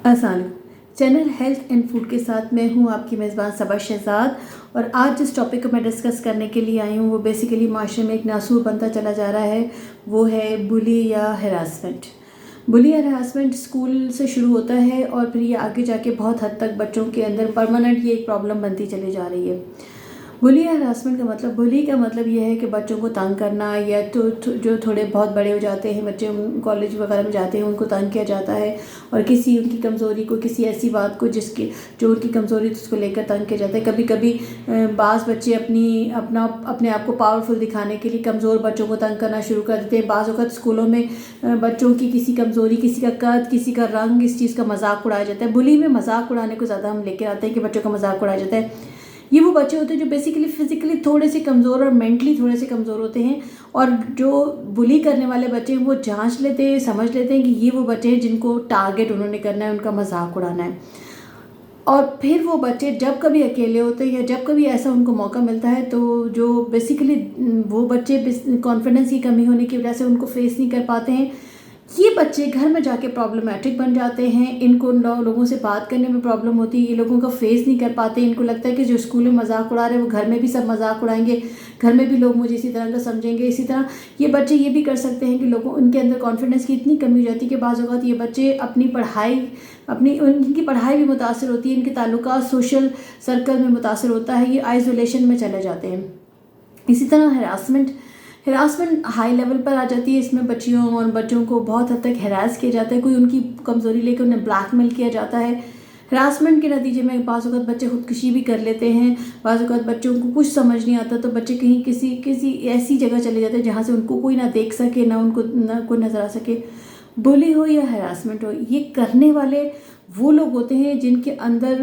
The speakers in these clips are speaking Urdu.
السلام علیکم۔ چینل ہیلتھ اینڈ فوڈ کے ساتھ میں ہوں آپ کی میزبان صبا شہزاد، اور آج جس ٹاپک کو میں ڈسکس کرنے کے لیے آئی ہوں وہ بیسیکلی معاشرے میں ایک ناسور بنتا چلا جا رہا ہے، وہ ہے بلی یا ہراسمنٹ۔ بلی یا ہراسمنٹ اسکول سے شروع ہوتا ہے اور پھر یہ آگے جا کے بہت حد تک بچوں کے اندر پرماننٹ یہ ایک پرابلم بنتی چلی جا رہی ہے۔ بلی یا ہراسمنٹ بلی کا مطلب یہ ہے کہ بچوں کو تنگ کرنا، یا تو جو تھوڑے بہت بڑے ہو جاتے ہیں بچے، کالج وغیرہ میں جاتے ہیں، ان کو تنگ کیا جاتا ہے، اور کسی ان کی کمزوری کو، کسی ایسی بات کو جو ان کی کمزوری اس کو لے کر تنگ کیا جاتا ہے۔ کبھی کبھی بعض بچے اپنے آپ کو پاورفل دکھانے کے لیے کمزور بچوں کو تنگ کرنا شروع کر دیتے ہیں۔ بعض اوقات اسکولوں میں بچوں کی کسی کمزوری، کسی کا قد، کسی کا رنگ، اس چیز کا مذاق اڑایا جاتا ہے۔ بلی میں مذاق اڑانے کو زیادہ ہم لے کے آتے ہیں کہ بچوں کا مذاق اڑایا جاتا ہے۔ یہ وہ بچے ہوتے ہیں جو بیسیکلی فزیکلی تھوڑے سے کمزور اور مینٹلی تھوڑے سے کمزور ہوتے ہیں، اور جو بلی کرنے والے بچے ہیں وہ جانچ لیتے ہیں، سمجھ لیتے ہیں کہ یہ وہ بچے ہیں جن کو ٹارگٹ انہوں نے کرنا ہے، ان کا مذاق اڑانا ہے۔ اور پھر وہ بچے جب کبھی اکیلے ہوتے ہیں یا جب کبھی ایسا ان کو موقع ملتا ہے تو جو بیسیکلی وہ بچے کانفیڈنس کی کمی ہونے کی وجہ سے ان کو فیس نہیں کر پاتے ہیں، یہ بچے گھر میں جا کے پرابلمیٹک بن جاتے ہیں۔ ان کو لوگوں سے بات کرنے میں پرابلم ہوتی ہے، یہ لوگوں کا فیس نہیں کر پاتے۔ ان کو لگتا ہے کہ جو اسکول میں مذاق اڑا رہے ہیں وہ گھر میں بھی سب مذاق اڑائیں گے، گھر میں بھی لوگ مجھے اسی طرح کا سمجھیں گے۔ اسی طرح یہ بچے یہ بھی کر سکتے ہیں کہ ان کے اندر کانفیڈنس کی اتنی کمی ہو جاتی ہے کہ بعض اوقات یہ بچے ان کی پڑھائی بھی متاثر ہوتی ہے، ان کے تعلقات سوشل سرکل میں متاثر ہوتا ہے، یہ آئسولیشن میں چلے جاتے ہیں۔ اسی طرح ہراسمنٹ ہائی لیول پر آ جاتی ہے۔ اس میں بچیوں اور بچوں کو بہت حد تک ہراس کیا جاتا ہے، کوئی ان کی کمزوری لے کے انہیں بلیک میل کیا جاتا ہے۔ ہراسمنٹ کے نتیجے میں بعض اوقات بچے خودکشی بھی کر لیتے ہیں، بعض اوقات بچوں کو کچھ سمجھ نہیں آتا تو بچے کہیں کسی ایسی جگہ چلے جاتے ہیں جہاں سے ان کو کوئی نہ دیکھ سکے، نہ کوئی نظر آ سکے۔ بلی ہو یا ہراسمنٹ ہو، یہ کرنے والے وہ لوگ ہوتے ہیں جن کے اندر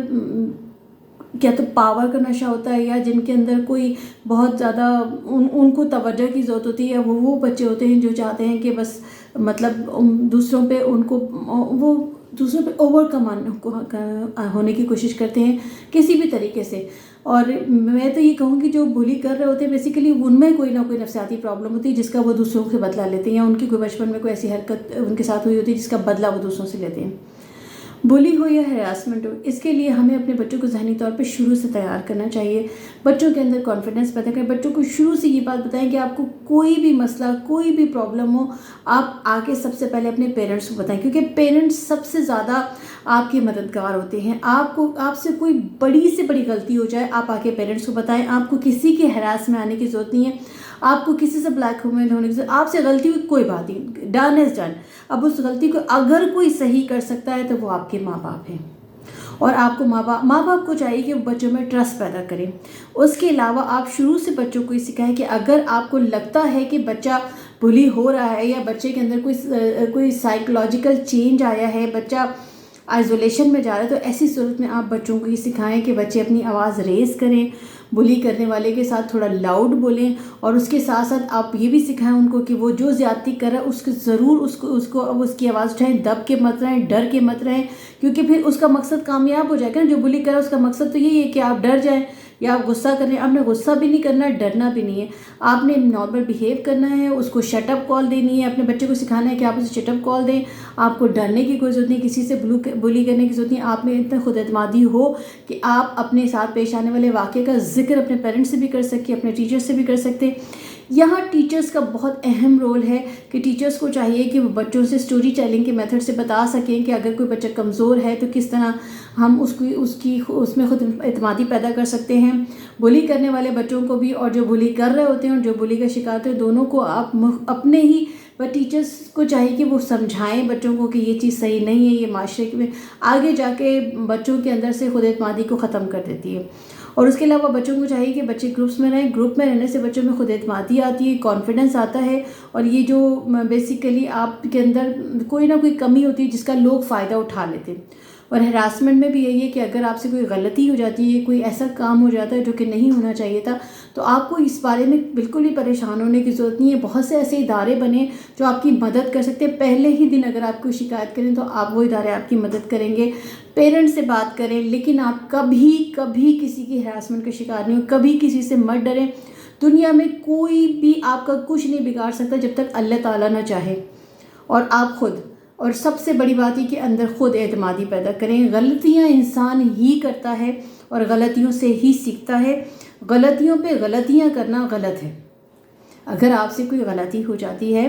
کیا تو پاور کا نشہ ہوتا ہے، یا جن کے اندر کوئی بہت زیادہ ان کو توجہ کی ضرورت ہوتی ہے۔ وہ بچے ہوتے ہیں جو چاہتے ہیں کہ بس دوسروں پہ اوور کم ہونے کی کوشش کرتے ہیں کسی بھی طریقے سے۔ اور میں تو یہ کہوں کہ جو بلی کر رہے ہوتے ہیں بیسیکلی ان میں کوئی نہ کوئی نفسیاتی پرابلم ہوتی ہے جس کا وہ دوسروں سے بدلہ لیتے ہیں، یا ان کی کوئی بچپن میں کوئی ایسی حرکت ان کے ساتھ ہوئی ہوتی ہے جس کا بدلہ وہ دوسروں سے لیتے ہیں۔ بلی ہو یا ہراسمنٹ ہو، اس کے لیے ہمیں اپنے بچوں کو ذہنی طور پہ شروع سے تیار کرنا چاہیے، بچوں کے اندر کانفیڈنس پیدا کریں، بچوں کو شروع سے یہ بات بتائیں کہ آپ کو کوئی بھی مسئلہ، کوئی بھی پرابلم ہو، آپ آگے سب سے پہلے اپنے پیرنٹس کو بتائیں، کیونکہ پیرنٹس سب سے زیادہ آپ کے مددگار ہوتے ہیں۔ آپ سے کوئی بڑی سے بڑی غلطی ہو جائے، آپ آ کے پیرنٹس کو بتائیں، آپ کو کسی کے ہراس میں آنے کی ضرورت نہیں ہے، آپ کو کسی سے بلیک میل ہونے کی ضرورت، آپ سے غلطی ہوئی کوئی بات نہیں، ڈن از ڈن۔ اب اس غلطی کو اگر کوئی صحیح کر سکتا ہے تو وہ آپ کے ماں باپ ہیں، اور آپ کو ماں باپ کو چاہیے کہ وہ بچوں میں ٹرسٹ پیدا کریں۔ اس کے علاوہ آپ شروع سے بچوں کو یہ سکھائیں کہ اگر آپ کو لگتا ہے کہ بچہ بلی ہو رہا ہے، یا بچے کے اندر کوئی سائیکولوجیکل چینج آیا ہے، بچہ آئسولیشن میں جا رہا ہے، تو ایسی صورت میں آپ بچوں کو یہ سکھائیں کہ بچے اپنی آواز ریز کریں، بلی کرنے والے کے ساتھ تھوڑا لاؤڈ بولیں، اور اس کے ساتھ ساتھ آپ یہ بھی سکھائیں ان کو کہ وہ جو زیادتی کر رہا ہے اس کو ضرور اس کی آواز اٹھائیں، دب کے مت رہیں، ڈر کے مت رہیں، کیونکہ پھر اس کا مقصد کامیاب ہو جائے گا نا۔ جو بلی کر رہا ہے اس کا مقصد تو یہی ہے کہ آپ ڈر جائیں یا آپ غصہ کریں۔ آپ نے غصہ بھی نہیں کرنا، ڈرنا بھی نہیں ہے، آپ نے نارمل بیہیو کرنا ہے، اس کو شٹ اپ کال دینی ہے، اپنے بچے کو سکھانا ہے کہ آپ اسے شٹ اپ کال دیں۔ آپ کو ڈرنے کی کوئی ضرورت نہیں، کسی سے بلی کرنے کی ضرورت نہیں۔ آپ میں اتنا خود اعتمادی ہو کہ آپ اپنے ساتھ پیش آنے والے واقعے کا ذکر اپنے پیرنٹس سے بھی کر سکیں، اپنے ٹیچر سے بھی کر سکتے۔ یہاں ٹیچرز کا بہت اہم رول ہے کہ ٹیچرز کو چاہیے کہ وہ بچوں سے سٹوری ٹیلنگ کے میتھڈ سے بتا سکیں کہ اگر کوئی بچہ کمزور ہے تو کس طرح ہم اس میں خود اعتمادی پیدا کر سکتے ہیں۔ بلی کرنے والے بچوں کو بھی، اور جو بلی کر رہے ہوتے ہیں اور جو بلی کا شکار ہوتے ہیں، دونوں کو آپ اپنے ہی ٹیچرز کو چاہیے کہ وہ سمجھائیں بچوں کو کہ یہ چیز صحیح نہیں ہے، یہ معاشرے میں آگے جا کے بچوں کے اندر سے خود اعتمادی کو ختم کر دیتی ہے۔ اور اس کے علاوہ بچوں کو چاہیے کہ بچے گروپس میں رہیں، گروپ میں رہنے سے بچوں میں خود اعتمادی آتی ہے، کانفیڈنس آتا ہے، اور یہ جو بیسیکلی آپ کے اندر کوئی نہ کوئی کمی ہوتی ہے جس کا لوگ فائدہ اٹھا لیتے ہیں۔ اور ہراسمنٹ میں بھی یہی ہے کہ اگر آپ سے کوئی غلطی ہو جاتی ہے، کوئی ایسا کام ہو جاتا ہے جو کہ نہیں ہونا چاہیے تھا، تو آپ کو اس بارے میں بالکل بھی پریشان ہونے کی ضرورت نہیں ہے۔ بہت سے ایسے ادارے بنے جو آپ کی مدد کر سکتے ہیں۔ پہلے ہی دن اگر آپ کو شکایت کریں تو آپ وہ ادارے آپ کی مدد کریں گے۔ پیرنٹس سے بات کریں، لیکن آپ کبھی کسی کی ہراسمنٹ کا شکار نہیں ہو، کبھی کسی سے مت ڈریں۔ دنیا میں کوئی بھی آپ کا کچھ نہیں بگاڑ سکتا جب تک اللہ تعالیٰ نہ چاہے، اور آپ خود اور سب سے بڑی بات یہ کہ اندر خود اعتمادی پیدا کریں. غلطیاں انسان ہی کرتا ہے اور غلطیوں سے ہی سیکھتا ہے. غلطیوں پہ غلطیاں کرنا غلط ہے. اگر آپ سے کوئی غلطی ہو جاتی ہے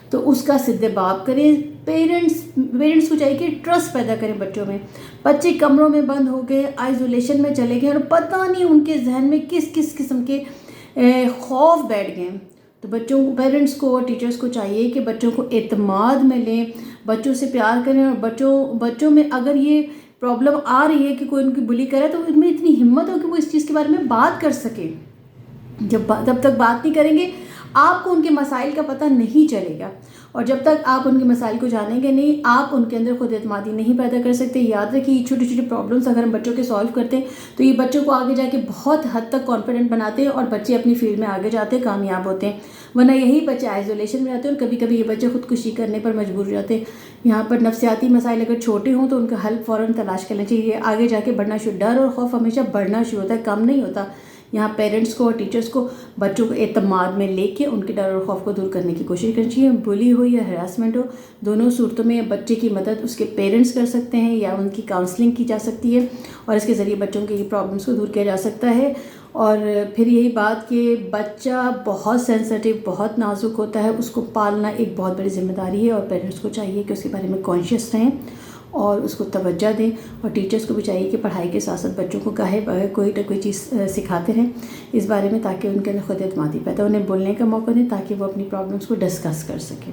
تو اس کا سد باب کریں. پیرنٹس کو چاہیے کہ ٹرسٹ پیدا کریں بچوں میں. بچے کمروں میں بند ہو گئے, آئسولیشن میں چلے گئے اور پتہ نہیں ان کے ذہن میں کس کس قسم کے خوف بیٹھ گئے. تو پیرنٹس کو اور ٹیچرس کو چاہیے کہ بچوں کو اعتماد میں لیں, بچوں سے پیار کریں, اور بچوں میں اگر یہ پرابلم آ رہی ہے کہ کوئی ان کی بلی کرے تو ان میں اتنی ہمت ہو کہ وہ اس چیز کے بارے میں بات کر سکیں. جب تک بات نہیں کریں گے آپ کو ان کے مسائل کا پتہ نہیں چلے گا, اور جب تک آپ ان کے مسائل کو جانیں گے نہیں آپ ان کے اندر خود اعتمادی نہیں پیدا کر سکتے. یاد رکھیے یہ چھوٹی چھوٹی پرابلمس اگر ہم بچوں کے سالو کرتے ہیں تو یہ بچوں کو آگے جا کے بہت حد تک کانفیڈنٹ بناتے ہیں اور بچے اپنی فیلڈ میں آگے جاتے ہیں, کامیاب ہوتے ہیں. ورنہ یہی بچے آئسولیشن میں رہتے ہیں اور کبھی کبھی یہ بچے خودکشی کرنے پر مجبور ہو جاتے ہیں. یہاں پر نفسیاتی مسائل اگر چھوٹے ہوں تو ان کا حل فوراً تلاش کرنا چاہیے. آگے جا کے بڑھنا شروع, ڈر اور خوف ہمیشہ بڑھنا شروع ہوتا ہے, کم نہیں ہوتا. یہاں پیرنٹس کو اور ٹیچرس کو بچوں کو اعتماد میں لے کے ان کے ڈر اور خوف کو دور کرنے کی کوشش کرنی چاہیے. بلی ہو یا ہراسمنٹ ہو, دونوں صورتوں میں بچے کی مدد اس کے پیرنٹس کر سکتے ہیں یا ان کی کاؤنسلنگ کی جا سکتی ہے, اور اس کے ذریعے بچوں کے یہ پرابلمس کو دور کیا جا سکتا ہے. اور پھر یہی بات کہ بچہ بہت سینسٹیو, بہت نازک ہوتا ہے, اس کو پالنا ایک بہت بڑی ذمہ داری ہے, اور پیرنٹس کو چاہیے کہ اس کے بارے میں کانشیس رہیں اور اس کو توجہ دیں. اور ٹیچرس کو بھی چاہیے کہ پڑھائی کے ساتھ ساتھ بچوں کو گاہے بغیر کوئی نہ کوئی چیز سکھاتے رہیں اس بارے میں, تاکہ ان کے اندر خود اعتمادی پیدا, انہیں بولنے کا موقع دیں تاکہ وہ اپنی پرابلمس کو ڈسکس کر سکیں.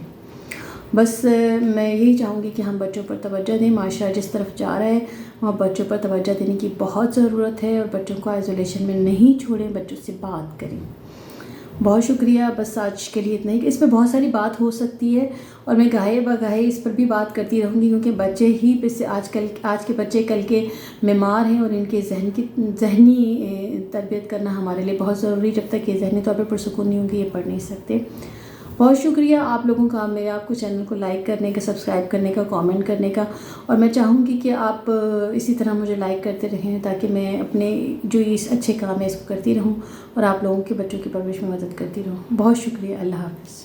بس میں یہی چاہوں گی کہ ہم بچوں پر توجہ دیں. معاشرہ جس طرف جا رہا ہے وہاں بچوں پر توجہ دینے کی بہت ضرورت ہے, اور بچوں کو آئسولیشن میں نہیں چھوڑیں, بچوں سے بات کریں. بہت شکریہ. بس آج کے لیے اتنا ہی. اس پہ بہت ساری بات ہو سکتی ہے اور میں گاہے بگاہے اس پر بھی بات کرتی رہوں گی, کیونکہ بچے ہی پہ سے آج کے بچے کل کے معمار ہیں, اور ان کے ذہنی تربیت کرنا ہمارے لیے بہت ضروری. جب تک یہ ذہنی طور پر پرسکون نہیں ہوں گے یہ پڑھ نہیں سکتے. بہت شکریہ آپ لوگوں کا, میرے آپ کو چینل کو لائک کرنے کا, سبسکرائب کرنے کا, کامنٹ کرنے کا, اور میں چاہوں گی کہ آپ اسی طرح مجھے لائک کرتے رہیں تاکہ میں اپنے جو اس اچھے کام ہے اس کو کرتی رہوں اور آپ لوگوں کے بچوں کی پرورش میں مدد کرتی رہوں. بہت شکریہ. اللہ حافظ.